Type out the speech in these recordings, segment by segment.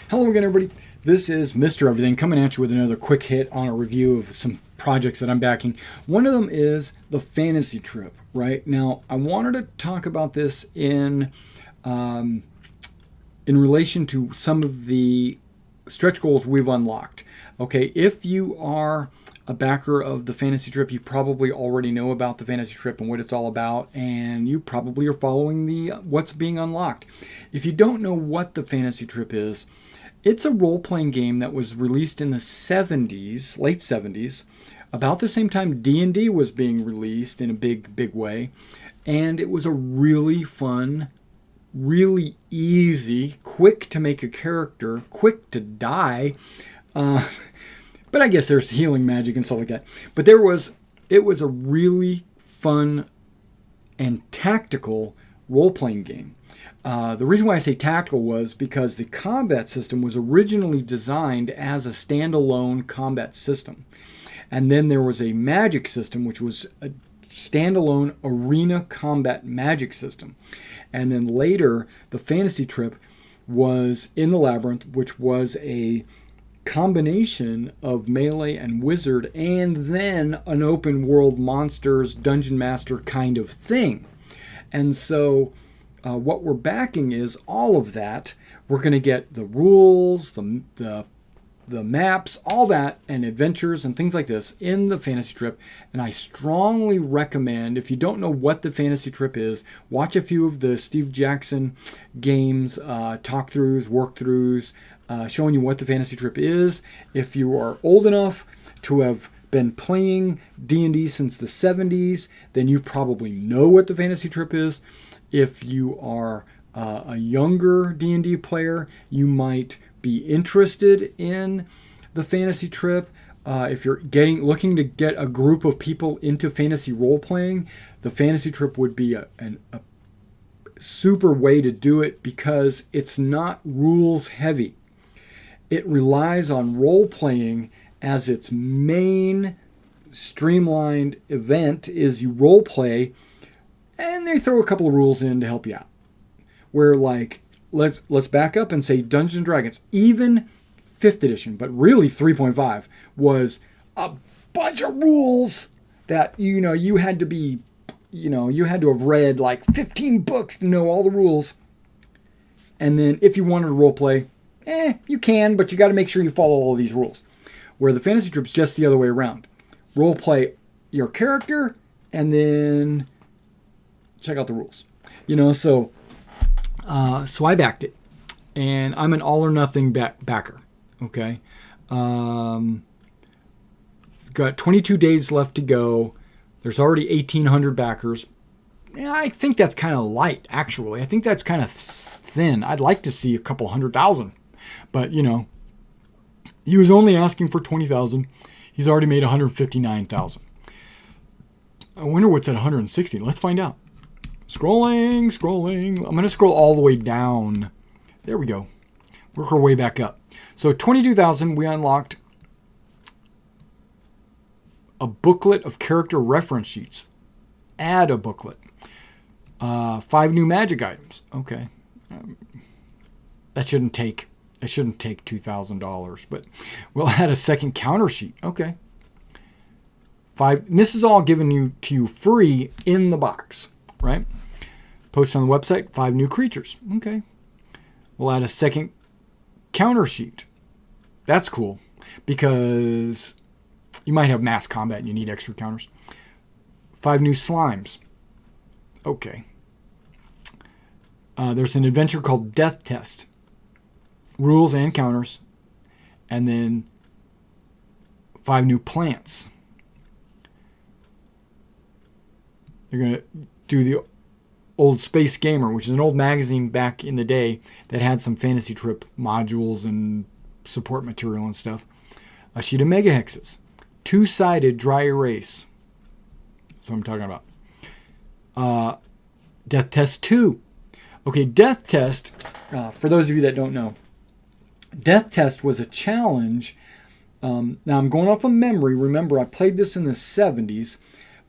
Hello again, everybody. This is Mr. Everything coming at you with another quick hit on a review of some projects that I'm backing. One of them is the Fantasy Trip. Right now, I wanted to talk about this in relation to some of the stretch goals we've unlocked. Okay, if you are a backer of the Fantasy Trip, you probably already know about the Fantasy Trip and what it's all about, and you probably are following the what's being unlocked. If you don't know what the Fantasy Trip is, it's a role-playing game that was released in the 70s, late 70s, about the same time D&D was being released in a big way, and it was a really fun, really easy, quick to make a character, quick to die. But I guess there's healing magic and stuff like that. But it was a really fun and tactical role-playing game. The reason why I say tactical was because the combat system was originally designed as a standalone combat system. And then there was a magic system, which was a standalone arena combat magic system. And then later, the Fantasy Trip was in the Labyrinth, which was a combination of melee and wizard, and then an open world monsters dungeon master kind of thing. And so what we're backing is all of that. We're going to get the rules, the maps, all that, and adventures and things like this in the Fantasy Trip. And I strongly recommend, if you don't know what the Fantasy Trip is, watch a few of the Steve Jackson games, talk-throughs, work-throughs, showing you what the Fantasy Trip is. If you are old enough to have been playing D&D since the 70s, then you probably know what the Fantasy Trip is. If you are a younger D&D player, you might be interested in the Fantasy Trip. If you're looking to get a group of people into fantasy role-playing, the Fantasy Trip would be a super way to do it because it's not rules heavy. It relies on role-playing as its main streamlined event. Is you role-play, and they throw a couple of rules in to help you out. Where, like, let's back up and say Dungeons & Dragons, even 5th edition, but really 3.5, was a bunch of rules that, you had to be, you had to have read like 15 books to know all the rules. And then if you wanted to role-play, you can, but you got to make sure you follow all of these rules. Where the Fantasy Trip's just the other way around. Role-play your character, and then check out the rules. So I backed it, and I'm an all or nothing backer. Okay, it's got 22 days left to go. There's already 1,800 backers. Yeah, I think that's kind of light, actually. I think that's kind of thin. I'd like to see a couple 100,000, but he was only asking for 20,000. He's already made 159,000. I wonder what's at 160. Let's find out. Scrolling. I'm going to scroll all the way down. There we go. Work our way back up. So 22,000, we unlocked a booklet of character reference sheets. Add a booklet. 5 new magic items. Okay. That shouldn't take $2,000, but we'll add a second counter sheet. Okay. 5. And this is all given to you free in the box. Right? Post on the website, 5 new creatures. Okay. We'll add a second counter sheet. That's cool because you might have mass combat and you need extra counters. 5 new slimes. Okay. There's an adventure called Death Test. Rules and counters. And then 5 new plants. They're going to do the old Space Gamer, which is an old magazine back in the day that had some Fantasy Trip modules and support material and stuff. A sheet of mega hexes. 2-sided dry erase. That's what I'm talking about. Death Test 2. Okay, Death Test, for those of you that don't know, Death Test was a challenge. Now I'm going off of memory. Remember, I played this in the 70s,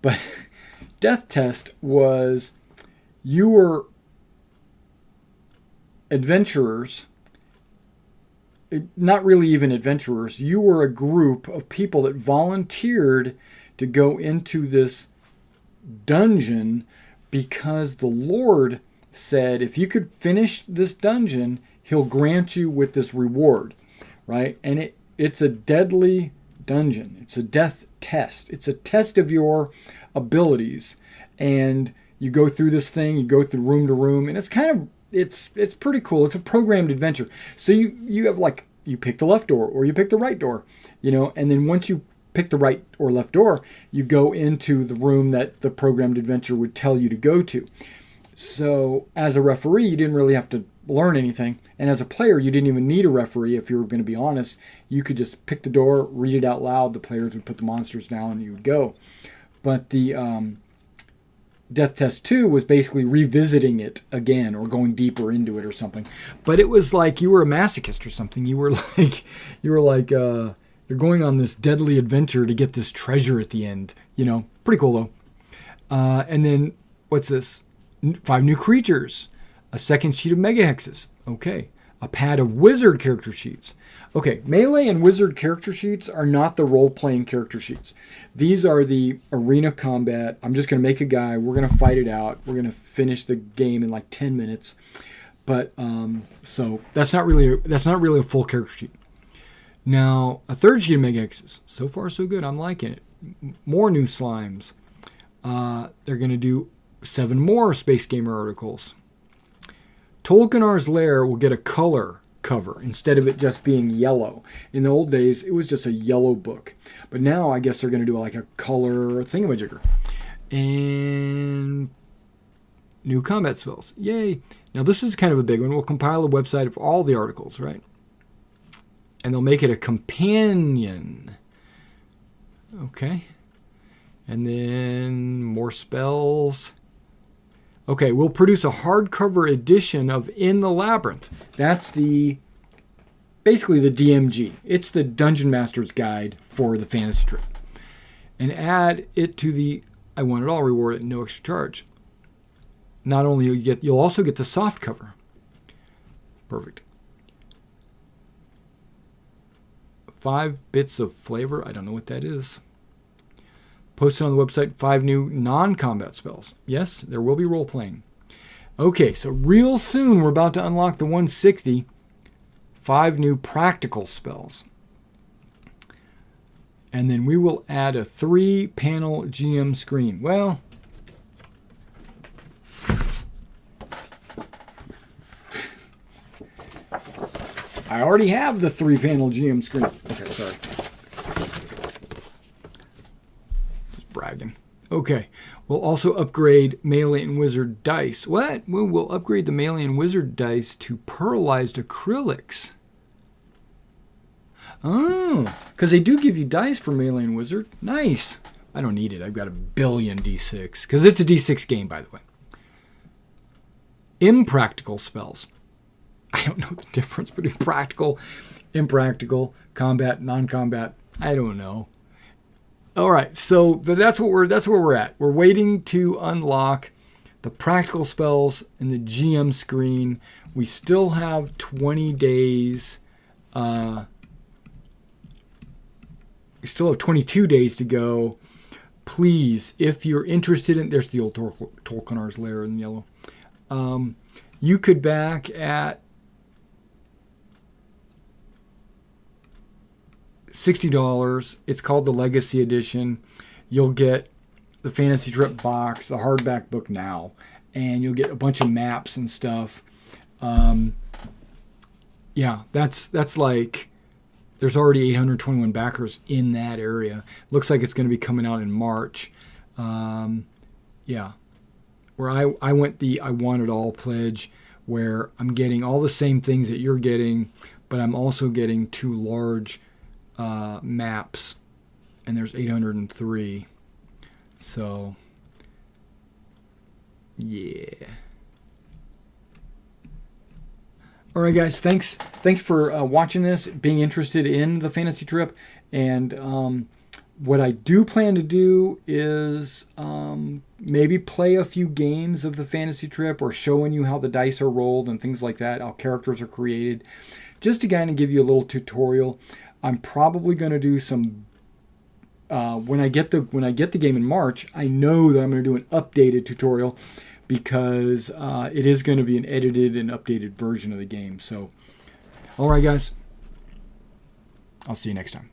but Death Test was you were adventurers not really even adventurers. You were a group of people that volunteered to go into this dungeon because the Lord said if you could finish this dungeon, he'll grant you with this reward, right? And it's a deadly dungeon. It's a death test. It's a test of your abilities. And you go through this thing, you go through room to room, and it's kind of, it's pretty cool. It's a programmed adventure. So you have like, you pick the left door or you pick the right door, and then once you pick the right or left door, you go into the room that the programmed adventure would tell you to go to. So as a referee, you didn't really have to learn anything. And as a player, you didn't even need a referee. If you were going to be honest, you could just pick the door, read it out loud. The players would put the monsters down and you would go. But the Death Test 2 was basically revisiting it again or going deeper into it or something. But it was like you were a masochist or something. You were like you're going on this deadly adventure to get this treasure at the end. Pretty cool though. And then what's this? 5 new creatures, a second sheet of mega hexes. Okay. A pad of wizard character sheets. Okay, melee and wizard character sheets are not the role-playing character sheets. These are the arena combat. I'm just going to make a guy. We're going to fight it out. We're going to finish the game in like 10 minutes. But so that's not really a full character sheet. Now, a third sheet of mega hexes. So far, so good. I'm liking it. More new slimes. They're going to do 7 more Space Gamer articles. Tolkien's Lair will get a color cover instead of it just being yellow. In the old days, it was just a yellow book. But now I guess they're going to do like a color thingamajigger. And new combat spells. Yay. Now this is kind of a big one. We'll compile a website of all the articles, right? And they'll make it a companion. Okay. And then more spells. Okay, we'll produce a hardcover edition of In the Labyrinth. That's basically the DMG. It's the Dungeon Master's Guide for the Fantasy Trip. And add it to the I Want It All reward at no extra charge. Not only you'll also get the soft cover. Perfect. 5 bits of flavor. I don't know what that is. Posted on the website 5 new non-combat spells. Yes, there will be role-playing. Okay, so real soon we're about to unlock the 160. 5 new practical spells. And then we will add a 3-panel GM screen. Well, I already have the 3-panel GM screen. Okay, sorry. Bragging. Okay. We'll also upgrade Melee and Wizard dice. What? We'll upgrade the Melee and Wizard dice to pearlized acrylics. Oh, because they do give you dice for Melee and Wizard. Nice. I don't need it. I've got a billion D6. Because it's a D6 game, by the way. Impractical spells. I don't know the difference between practical, impractical, combat, non-combat. I don't know. All right, so that's where we're at. We're waiting to unlock the practical spells in the GM screen. We still have 20 days. We still have 22 days to go. Please, if you're interested in, there's the old Tolkien's Lair in yellow. You could back at $60. It's called the Legacy Edition. You'll get the Fantasy Trip box, the hardback book now, and you'll get a bunch of maps and stuff. Yeah, that's like there's already 821 backers in that area. Looks like it's going to be coming out in March. Yeah, where I went the I Want It All pledge, where I'm getting all the same things that you're getting, but I'm also getting 2 large maps, and there's 803. So yeah. All right, guys. Thanks for watching this, being interested in the Fantasy Trip, and what I do plan to do is maybe play a few games of the Fantasy Trip, or showing you how the dice are rolled and things like that, how characters are created, just to kind of give you a little tutorial. I'm probably going to do some when I get the game in March. I know that I'm going to do an updated tutorial because it is going to be an edited and updated version of the game. So, all right, guys, I'll see you next time.